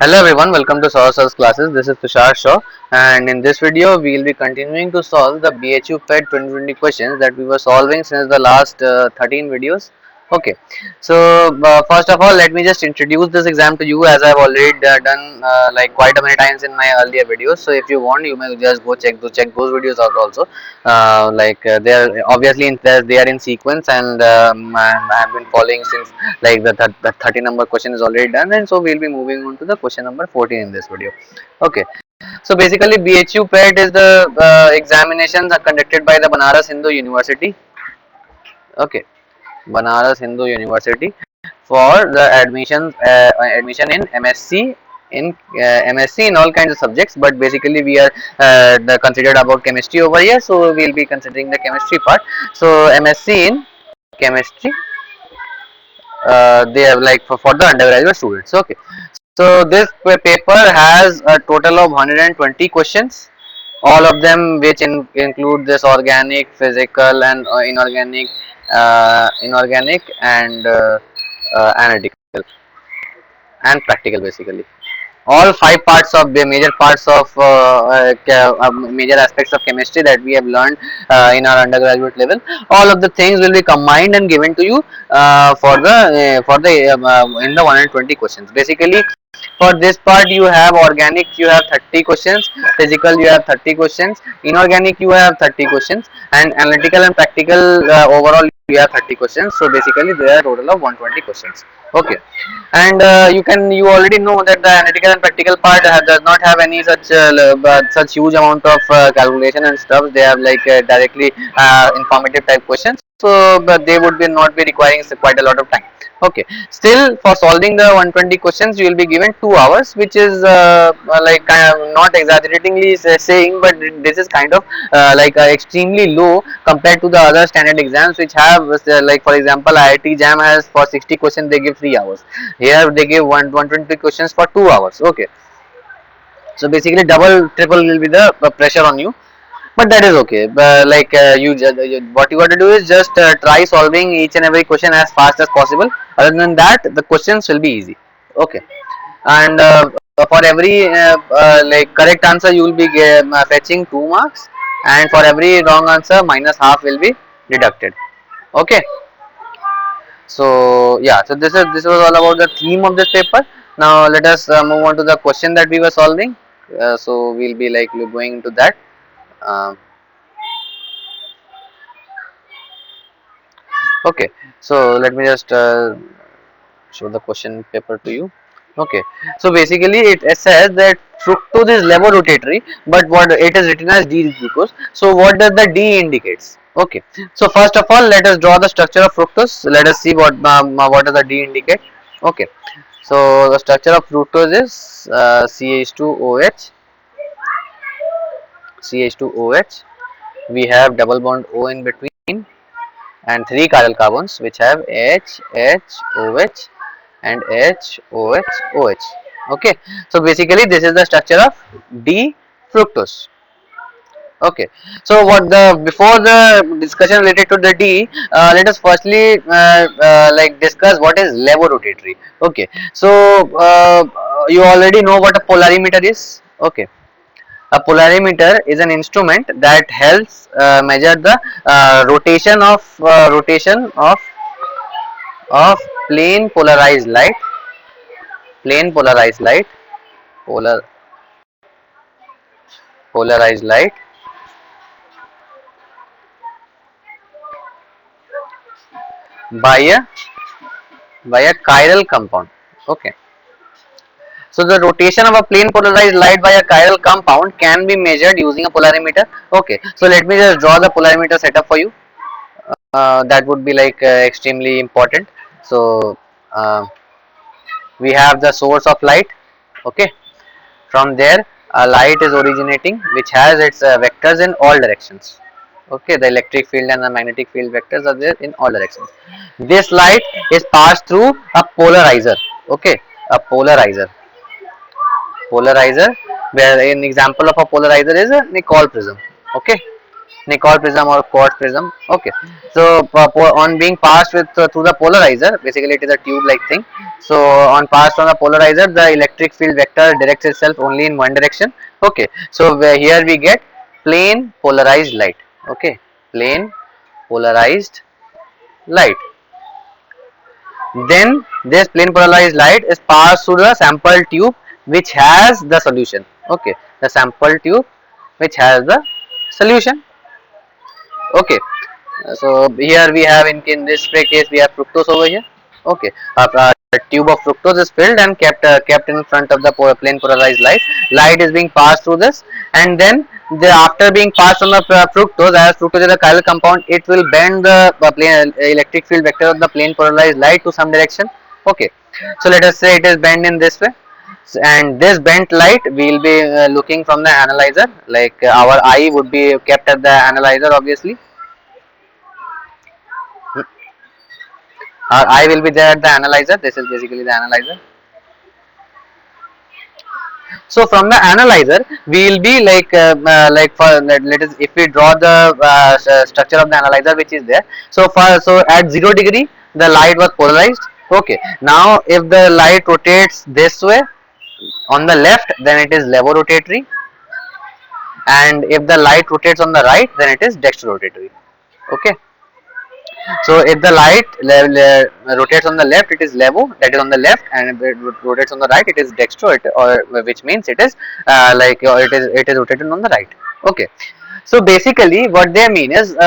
Hello everyone, welcome to Solve classes. This is Tushar Shaw, and in this video we will be continuing to solve the BHU PET 2020 questions that we were solving since the last 13 videos. Okay, so first of all, let me just introduce this exam to you as I have already done like quite a many times in my earlier videos. So if you want, you may just go check those videos out also. They are obviously they are in sequence, and I have been following since like the 30 number question is already done, and so we'll be moving on to the question number 14 in this video. Okay, so basically BHU PET is the examinations are conducted by the Banaras Hindu University. Okay, Banaras Hindu University for the admission in MSc in all kinds of subjects, but basically we are considered about chemistry over here, so we'll be considering the chemistry part. So MSc in chemistry, they have like for the undergraduate students. Okay, so this paper has a total of 120 questions, all of them which include this organic, physical, and inorganic and analytical and practical basically. All five parts of the major parts of major aspects of chemistry that we have learned in our undergraduate level, all of the things will be combined and given to you in the 120 questions. Basically, for this part you have organic, you have 30 questions, physical you have 30 questions, inorganic you have 30 questions, and analytical and practical overall you have 30 questions. So basically there are a total of 120 questions. Okay, and you already know that the analytical and practical part does not have any such huge amount of calculation and stuff. They have like directly informative type questions, so but they would be not be requiring quite a lot of time. Okay, still for solving the 120 questions you will be given 2 hours, which is like kind of not exaggeratingly saying, but this is kind of extremely low compared to the other standard exams which have like for example IIT JAM has for 60 questions they give 3 hours. Here they give 120 questions for 2 hours. Okay, so basically double triple will be the pressure on you, but that is okay. What you got to do is just try solving each and every question as fast as possible. Other than that, the questions will be easy. Okay, and for every correct answer you will be fetching 2 marks, and for every wrong answer minus half will be deducted. Okay, so yeah, so this was all about the theme of this paper. Now let us move on to the question that we were solving. So we'll be like going into that. um, okay, so let me just show the question paper to you. Okay, so basically it says that fructose is levorotatory, but what it is written as D glucose. So what does the D indicates? Okay, so first of all let us draw the structure of fructose. Let us see what does the D indicate. Okay, so the structure of fructose is CH2OH, CH2OH. We have double bond O in between and 3 chiral carbons which have H, H, OH and H, OH, OH. Okay, so basically this is the structure of D fructose. Okay, so what the before the discussion related to the D, let us firstly discuss what is levorotatory. Okay, so you already know what a polarimeter is. Okay, a polarimeter is an instrument that helps measure the rotation of plane polarized light, plane polarized light, polar polarized light by a chiral compound. Okay, so the rotation of a plane polarized light by a chiral compound can be measured using a polarimeter. Okay, so let me just draw the polarimeter setup for you. That would be like extremely important. So we have the source of light. Okay, from there a light is originating which has its vectors in all directions. Okay, the electric field and the magnetic field vectors are there in all directions. This light is passed through a polarizer. Okay, a polarizer, where an example of a polarizer is a Nicol prism. Okay, Nicol prism or quartz prism. Okay, so on being passed with through the polarizer, basically it is a tube like thing. So on passed from the polarizer, the electric field vector directs itself only in one direction. Okay, so here we get plane polarized light. Okay, plane polarized light. Then this plane polarized light is passed through the sample tube which has the solution. Okay, the sample tube which has the solution. Okay, so here we have in this case we have fructose over here. Okay, a tube of fructose is filled and kept in front of the plane polarized light. Light is being passed through this, and then after being passed on the fructose, as fructose is a chiral compound, it will bend the plane electric field vector of the plane polarized light to some direction. Okay, so let us say it is bent in this way. And this bent light we will be looking from the analyzer, like our eye would be kept at the analyzer. Obviously our eye will be there at the analyzer. This is basically the analyzer. So from the analyzer we will be like for let us, if we draw the structure of the analyzer which is there. So at 0 degree the light was polarized. Okay, now if the light rotates this way on the left, then it is levorotatory, and if the light rotates on the right, then it is dextrorotatory. Okay, so if the light rotates on the left, it is levo, that is on the left, and if it rotates on the right, it is dextro, or which means it is it is rotated on the right. Okay, so basically what they mean is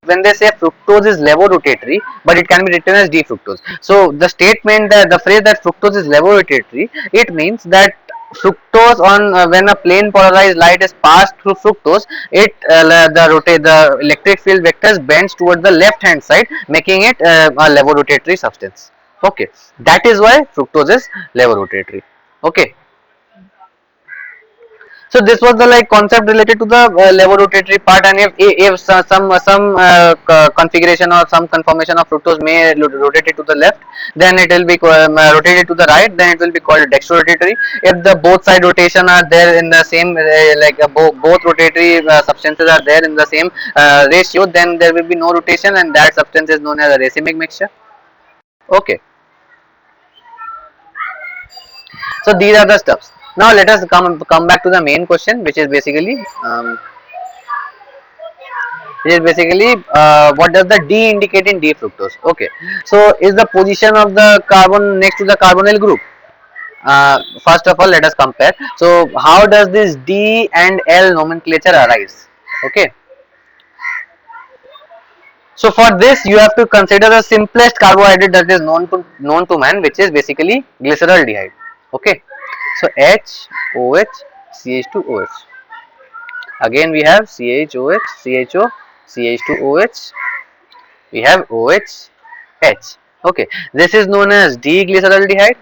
when they say fructose is levorotatory, but it can be written as d-fructose. So the statement that the phrase that fructose is levorotatory, it means that fructose on when a plane polarized light is passed through fructose, it the electric field vectors bends towards the left hand side, making it a levorotatory substance. Okay, that is why fructose is levorotatory. Okay, so this was the like concept related to the levorotatory part, and if some configuration or some conformation of fructose may rotate it to the left, then it will be rotated to the right, then it will be called dextrorotatory. If the both side rotation are there in the same both rotatory substances are there in the same ratio, then there will be no rotation, and that substance is known as a racemic mixture. Okay, so these are the steps. Now let us come back to the main question, which is basically what does the D indicate in D-fructose? Okay, so is the position of the carbon next to the carbonyl group. First of all, let us compare. So how does this D and L nomenclature arise? Okay, so for this you have to consider the simplest carbohydrate that is known to man, which is basically glyceraldehyde. Okay, so HOH CH2OH. Again we have CHOH, CHO, CH2OH, we have OH, H. Okay, this is known as D-glyceraldehyde.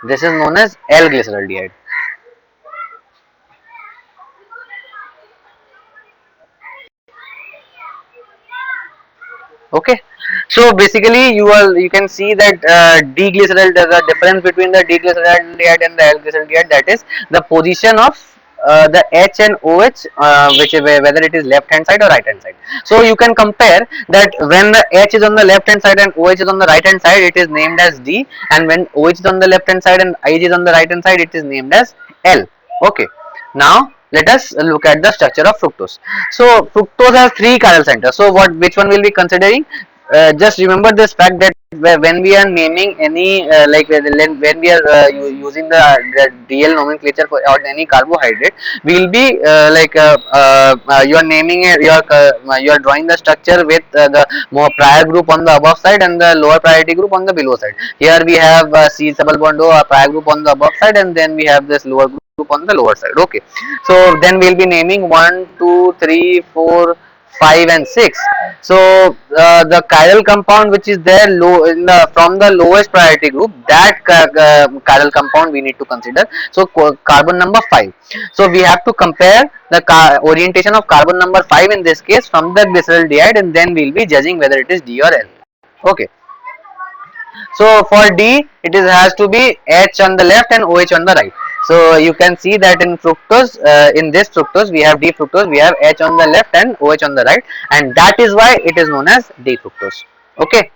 This is known as L-glyceraldehyde. Okay, so basically you can see that D-glyceraldehyde, there's a difference between the D-glyceraldehyde and the L-glyceraldehyde, that is the position of the H and OH, which whether it is left hand side or right hand side. So you can compare that when the H is on the left hand side and OH is on the right hand side, it is named as D, and when OH is on the left hand side and IH is on the right hand side, it is named as L. Okay, now let us look at the structure of fructose. So fructose has three chiral centers. So which one will be considering? Just remember this fact that when we are naming any when we are using the DL nomenclature for or any carbohydrate, we will be you are naming you are drawing the structure with the more prior group on the above side and the lower priority group on the below side. Here we have C double bond O, a prior group on the above side, and then we have this lower group on the lower side. Okay, so then we'll be naming 1, 2, 3, 4, 5 and 6. So the chiral compound which is there low in the from the lowest priority group, that chiral compound we need to consider. So carbon number 5. So we have to compare the orientation of carbon number 5 in this case from the glyceraldehyde, and then we'll be judging whether it is D or L. Okay, so for D it is has to be H on the left and OH on the right. So you can see that in fructose, in this fructose we have D-fructose, we have H on the left and OH on the right, and that is why it is known as D-fructose. Okay.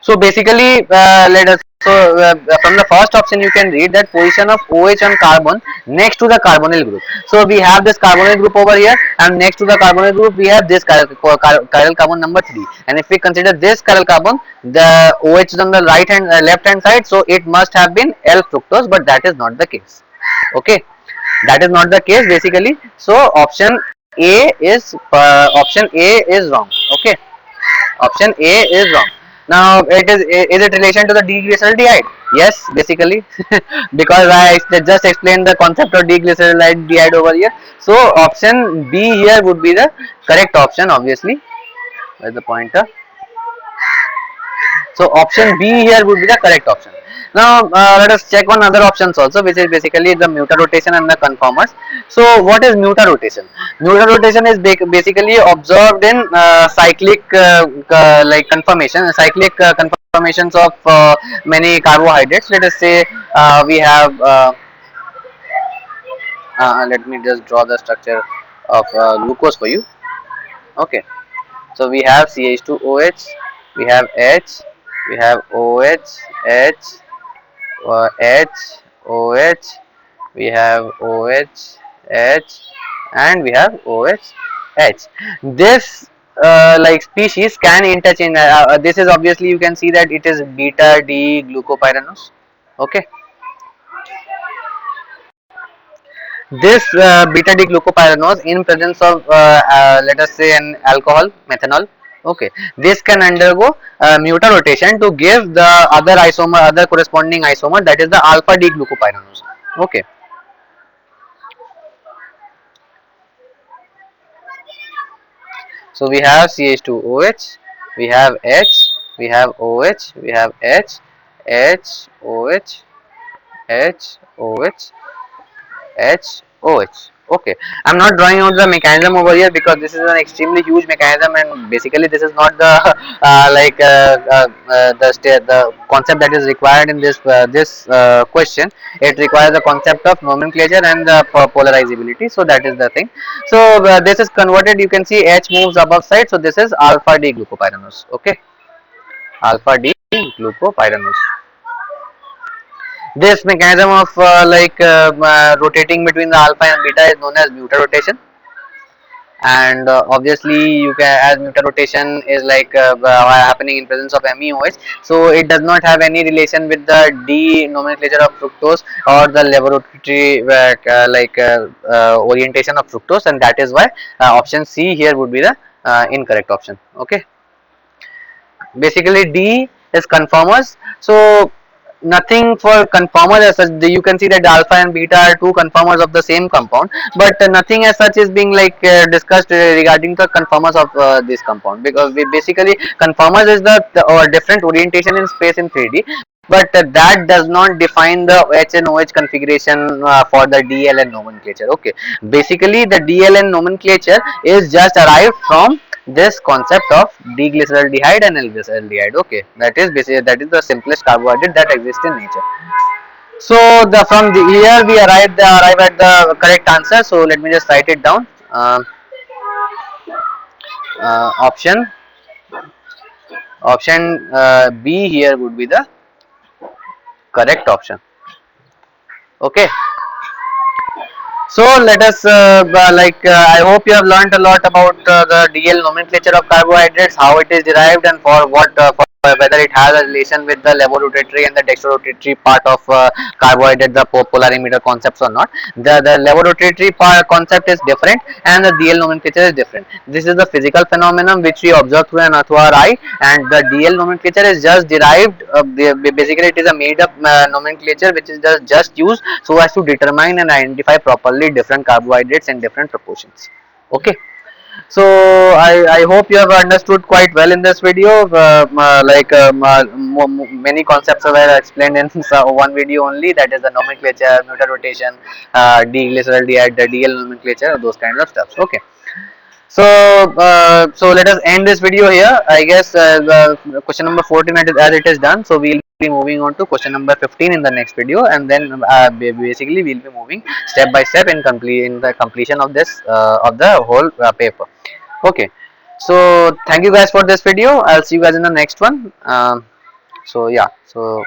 So basically, let us, from the first option you can read that position of OH on carbon next to the carbonyl group. So we have this carbonyl group over here, and next to the carbonyl group we have this chiral carbon number 3. And if we consider this chiral carbon, the OH is on the right hand left hand side, so it must have been L fructose, but that is not the case. Okay, that is not the case basically. So option A is wrong. Okay, option A is wrong. Now is it relation to the diglyceraldehyde? Yes, basically because I just explained the concept of diglyceraldehyde over here. So option B here would be the correct option, obviously. Where's the pointer? So option B here would be the correct option. Now let us check on other options also, which is basically the mutar-rotation and the conformers. So what is mutar-rotation? Mutar-rotation is basically observed in cyclic like conformation, cyclic conformations of many carbohydrates. Let us say we have. Let me just draw the structure of glucose for you. Okay. So we have CH2OH, we have H, we have OH, H, H, OH, we have OH, H, and we have OH, H. This like species can interchange. This is obviously you can see that it is beta D glucopyranose. Okay. This beta D glucopyranose in presence of let us say an alcohol methanol. Okay, this can undergo mutar rotation to give the other isomer, other corresponding isomer, that is the alpha D glucopyranose. Okay, so we have CH2OH, we have H, we have OH, we have H, H, OH, H, OH, HOH. Okay, I'm not drawing out the mechanism over here because this is an extremely huge mechanism, and basically this is not the the concept that is required in this question. It requires the concept of nomenclature and the polarizability. So that is the thing. So this is converted. You can see H moves above side. So this is alpha D glucopyranose. Okay, alpha D glucopyranose. This mechanism of rotating between the alpha and beta is known as mutar rotation, and obviously you can, as mutar rotation is happening in presence of MEOH, so it does not have any relation with the D nomenclature of fructose or the laboratory orientation of fructose, and that is why option C here would be the incorrect option. Okay, basically D is conformers. So nothing for conformers as such. You can see that the alpha and beta are two conformers of the same compound, but nothing as such is being discussed regarding the conformers of this compound, because we basically conformers is the different orientation in space in 3D, but that does not define the H and OH configuration for the DLN nomenclature. Okay, basically the DLN nomenclature is just arrived from this concept of diglyceraldehyde and L-glyceraldehyde. Okay, that is basically, that is the simplest carbohydrate that exists in nature. So the from the here we arrive at the correct answer. So let me just write it down. Option B here would be the correct option. Okay. So let us I hope you have learned a lot about the DL nomenclature of carbohydrates, how it is derived, and for what for whether it has a relation with the levorotatory and the dextrorotatory part of carbohydrate, the polarimeter concepts or not. The levorotatory part concept is different, and the DL nomenclature is different. This is the physical phenomenon which we observe through our eye, and the DL nomenclature is just derived. Basically, it is a made-up nomenclature which is just used so as to determine and identify properly different carbohydrates in different proportions. Okay. So I hope you have understood quite well in this video. Many concepts were explained in one video only, that is the nomenclature, mutar rotation, diglyceraldehyde, the DL nomenclature, those kind of stuff. Okay. So so let us end this video here. I guess the question number 14 as it is done. So we'll moving on to question number 15 in the next video, and then basically we'll be moving step by step in the completion of this of the whole paper. Okay, so thank you guys for this video. I'll see you guys in the next one. So yeah, so